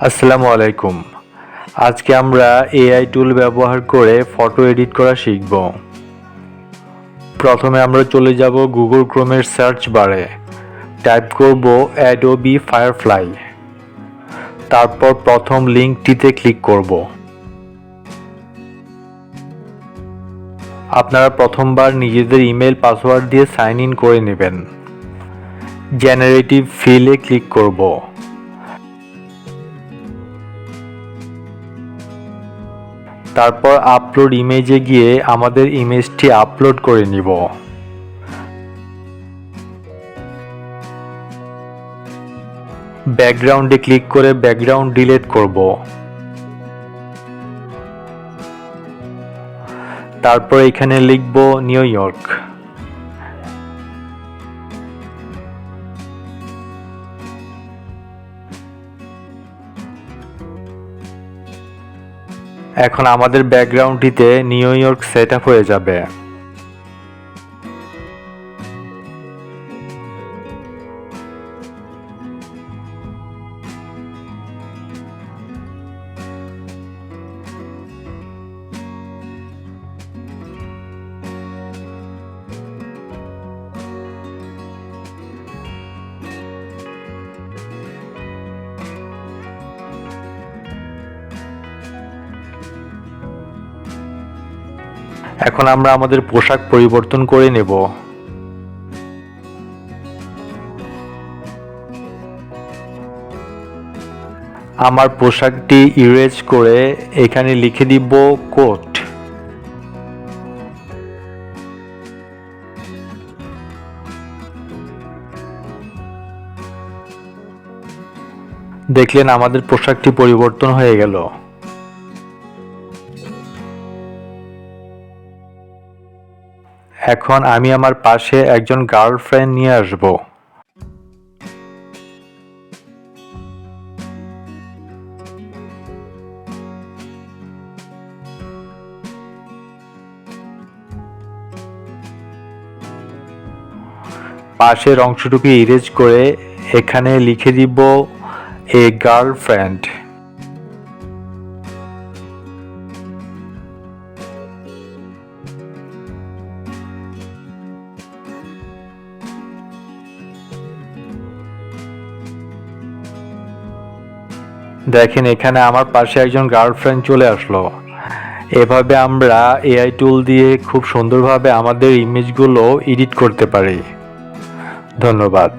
আসসালামু আলাইকুম। আজকে আমরা এআই টুল ব্যবহার করে ফটো এডিট করা শিখব। প্রথমে আমরা চলে যাব গুগল ক্রোমের সার্চ বারে, টাইপ করব অ্যাডোবি ফায়ারফ্লাই। তারপর প্রথম লিঙ্কটিতে ক্লিক করব। আপনারা প্রথমবার নিজেদের ইমেল পাসওয়ার্ড দিয়ে সাইন ইন করে নেবেন। জেনারেটিভ ফিলে ক্লিক করব। তারপর আপলোড ইমেজে গিয়ে আমাদের ইমেজটি আপলোড করে নিব। ব্যাকগ্রাউন্ডে ক্লিক করে ব্যাকগ্রাউন্ড ডিলিট করব। তারপর এখানে লিখব নিউ ইয়র্ক। এখন আমাদের ব্যাকগ্রাউন্ডটিতে নিউ ইয়র্ক সেট আপ হয়ে যাবে। এখন আমরা আমাদের পোশাক পরিবর্তন করে নেব। আমার পোশাকটি ইরেজ করে এখানে লিখে দিব কোট। দেখলেন আমাদের পোশাকটি পরিবর্তন হয়ে গেল। এখন আমি আমার পাশে একজন গার্লফ্রেন্ড নিয়ে আসব। পাশের অংশটুকু ইরেজ করে এখানে লিখে দিব এ গার্লফ্রেন্ড। দেখেন এখানে আমার পাশে একজন গার্লফ্রেন্ড চলে আসলো। এভাবে আমরা এআই টুল দিয়ে খুব সুন্দরভাবে আমাদের ইমেজগুলো এডিট করতে পারি। ধন্যবাদ।